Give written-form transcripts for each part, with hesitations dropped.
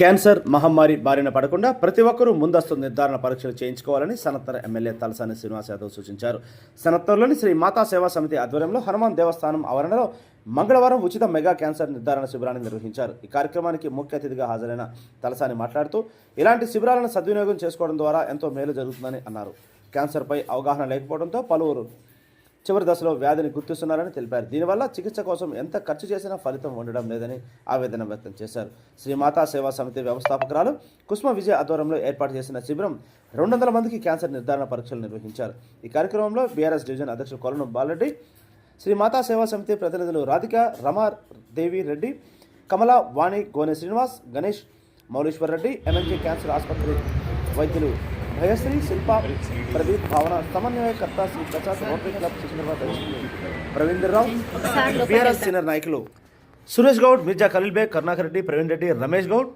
Cancer మహమ్మారి బారిన పడకుండా ప్రతి ఒక్కరూ ముందస్తు నిర్ధారణ పరీక్షలు చేయించుకోవాలని సనత్తర ఎమ్మెల్యే తలసాని శ్రీనివాస్ యాదవ్ సూచించారు. సనత్తర్లోని శ్రీ మాతా సేవా సమితి ఆధ్వర్యంలో హనుమాన్ దేవస్థానం ఆవరణలో మంగళవారం ఉచిత మెగా క్యాన్సర్ నిర్ధారణ శిబిరాన్ని నిర్వహించారు. ఈ కార్యక్రమానికి ముఖ్య అతిథిగా హాజరైన తలసాని మాట్లాడుతూ ఇలాంటి శిబిరాలను సద్వినియోగం చేసుకోవడం ద్వారా ఎంతో మేలు జరుగుతుందని అన్నారు. క్యాన్సర్పై అవగాహన లేకపోవడంతో పలువురు చివరి దశలో వ్యాధిని గుర్తిస్తున్నారని తెలిపారు. దీనివల్ల చికిత్స కోసం ఎంత ఖర్చు చేసినా ఫలితం ఉండడం లేదని ఆవేదన వ్యక్తం చేశారు. శ్రీమాతా సేవా సమితి వ్యవస్థాపకురాలు కుస్మ విజయ ఆధ్వర్యంలో ఏర్పాటు చేసిన శిబిరం 200 మందికి క్యాన్సర్ నిర్ధారణ పరీక్షలు నిర్వహించారు. ఈ కార్యక్రమంలో బీఆర్ఎస్ డివిజన్ అధ్యక్షుడు కొలను బాలరెడ్డి, శ్రీమాతా సేవా సమితి ప్రతినిధులు రాధిక, రమాదేవి రెడ్డి, కమల, వాణి, గోనె శ్రీనివాస్, గణేష్, మౌలీశ్వర్ రెడ్డి, ఎంఎంజే క్యాన్సర్ ఆసుపత్రి వైద్యులు భయశ్రీ, శిల్ప, ప్రదీప్, భావన, సమన్వయకర్త Sri Prasad, rotary club Secunderabad Pravinderrao, BRS senior నాయకులు సురేష్ గౌడ్, మిర్జా ఖలీల్ బేగ్, కరుణాకర్ రెడ్డి, ప్రవీణ్ రెడ్డి, రమేష్ గౌడ్,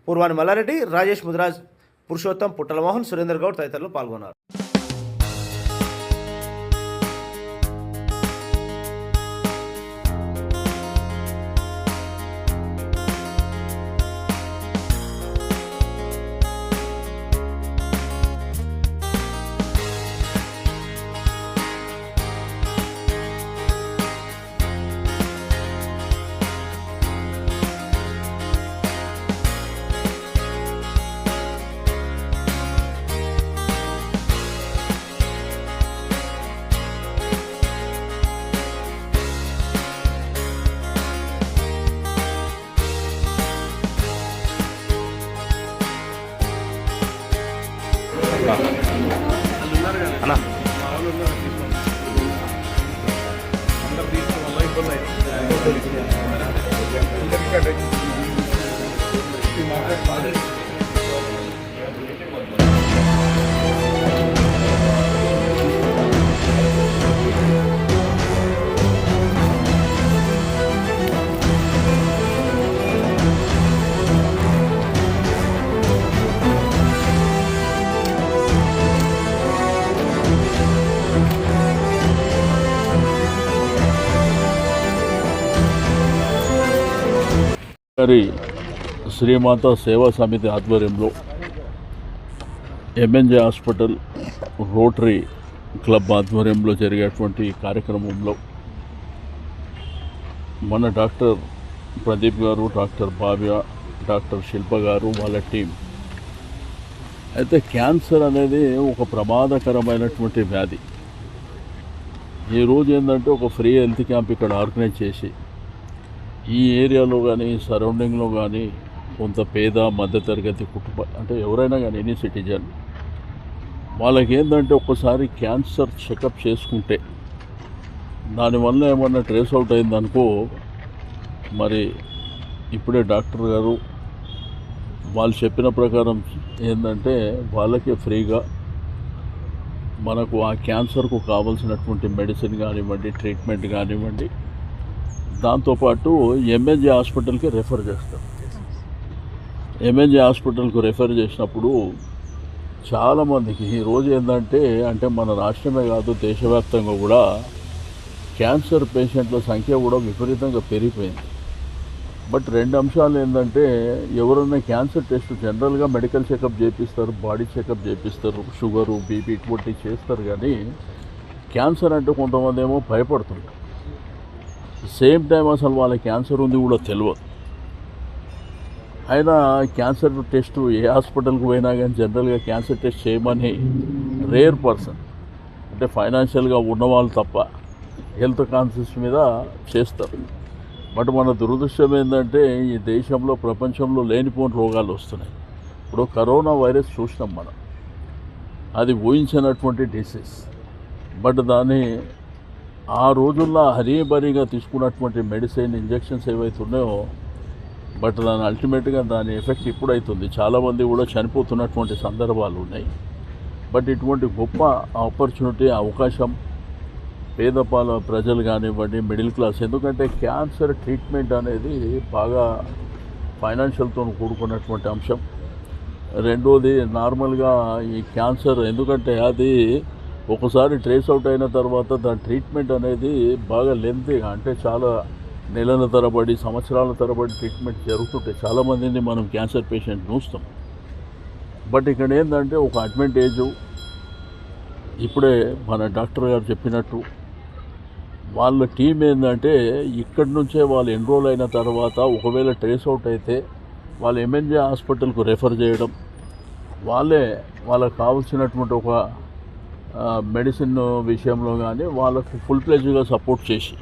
పూర్వాని మల్లారెడ్డి, రాజేష్ ముదిరాజ్, పురుషోత్తం, పుట్టల మోహన్, సురేందర్ గౌడ్ తదితరులు పాల్గొన్నారు. శ్రీమాతా సేవా సమితి ఆధ్వర్యంలో ఎంఎన్జే హాస్పిటల్, రోటరీ క్లబ్ ఆధ్వర్యంలో జరిగేటువంటి కార్యక్రమంలో మన డాక్టర్ ప్రదీప్ గారు, డాక్టర్ భావ్య, డాక్టర్ శిల్ప గారు, వాళ్ళ టీం అయితే క్యాన్సర్ అనేది ఒక ప్రమాదకరమైనటువంటి వ్యాధి. ఈరోజు ఏంటంటే ఒక ఫ్రీ హెల్త్ క్యాంప్ ఇక్కడ ఆర్గనైజ్ చేసి ఈ ఏరియాలో కానీ సరౌండింగ్లో కానీ కొంత పేద మధ్యతరగతి అంటే ఎవరైనా కానీ ఎనీ సిటిజన్ వాళ్ళకి ఏంటంటే ఒక్కసారి క్యాన్సర్ చెకప్ చేసుకుంటే దానివల్ల ఏమన్నా ట్రేస్ అవుట్ అయిందనుకో, మరి ఇప్పుడే డాక్టర్ గారు వాళ్ళు చెప్పిన ప్రకారం ఏంటంటే వాళ్ళకే ఫ్రీగా మనకు ఆ క్యాన్సర్కు కావాల్సినటువంటి మెడిసిన్ కానివ్వండి, ట్రీట్మెంట్ కానివ్వండి, దాంతోపాటు ఎంఎన్జే హాస్పిటల్కి రెఫర్ చేస్తాం. ఎంఎన్జే హాస్పిటల్కు రెఫర్ చేసినప్పుడు చాలామందికి ఈరోజు ఏంటంటే మన రాష్ట్రమే కాదు దేశవ్యాప్తంగా కూడా క్యాన్సర్ పేషెంట్ల సంఖ్య కూడా విపరీతంగా పెరిగిపోయింది. బట్ 2 అంశాలు ఏంటంటే ఎవరైనా క్యాన్సర్ టెస్ట్ జనరల్గా మెడికల్ చెకప్ చేపిస్తారు, బాడీ చెకప్ చేపిస్తారు, షుగరు, బీపీ ఇటువంటివి చేస్తారు. కానీ క్యాన్సర్ అంటే కొంతమంది ఏమో భయపడుతుంటారు. సేమ్ టైం అసలు వాళ్ళ క్యాన్సర్ ఉంది కూడా తెలియదు. అయినా క్యాన్సర్ టెస్ట్ ఏ హాస్పిటల్కి పోయినా కానీ జనరల్గా క్యాన్సర్ టెస్ట్ చేయమని రేర్ పర్సన్ అంటే ఫైనాన్షియల్గా ఉన్నవాళ్ళు తప్ప హెల్త్ కాన్షియస్ మీద చేస్తారు. బట్ మన దురదృష్టం ఏంటంటే ఈ దేశంలో, ప్రపంచంలో లేనిపోని రోగాలు వస్తున్నాయి. ఇప్పుడు కరోనా వైరస్ చూసినాం మనం, అది ఊహించినటువంటి డిసీజ్. బట్ దాన్ని ఆ రోజుల్లో హరీబరీగా తీసుకున్నటువంటి మెడిసిన్, ఇంజెక్షన్స్ ఏవైతే ఉన్నాయో, బట్ దాని అల్టిమేట్గా దాని ఎఫెక్ట్ ఇప్పుడు అవుతుంది. చాలామంది కూడా చనిపోతున్నటువంటి సందర్భాలు ఉన్నాయి. బట్ ఇటువంటి గొప్ప ఆపర్చునిటీ, అవకాశం పేద ప్రజలు కానివ్వండి, మిడిల్ క్లాస్, ఎందుకంటే క్యాన్సర్ ట్రీట్మెంట్ అనేది బాగా ఫైనాన్షియల్తో కూడుకున్నటువంటి అంశం. రెండోది నార్మల్గా ఈ క్యాన్సర్ ఎందుకంటే అది ఒకసారి ట్రేస్ అవుట్ అయిన తర్వాత దాని ట్రీట్మెంట్ అనేది బాగా లెంతీగా అంటే చాలా నెలల తరబడి సంవత్సరాల తరబడి ట్రీట్మెంట్ జరుగుతుంటే చాలామందిని మనం క్యాన్సర్ పేషెంట్ చూస్తాం. బట్ ఇక్కడ ఏంటంటే ఒక అడ్వాంటేజు, ఇప్పుడే మన డాక్టర్ గారు చెప్పినట్టు వాళ్ళ టీం ఏంటంటే ఇక్కడి నుంచే వాళ్ళు ఎన్రోల్ అయిన తర్వాత ఒకవేళ ట్రేస్ అవుట్ అయితే వాళ్ళు ఎంఎన్జే హాస్పిటల్కు రెఫర్ చేయడం, వాళ్ళకు కావాల్సినటువంటి ఒక మెడిసిన్ విషయంలో కానీ వాళ్ళకు ఫుల్ ప్లెజ్గా సపోర్ట్ చేసి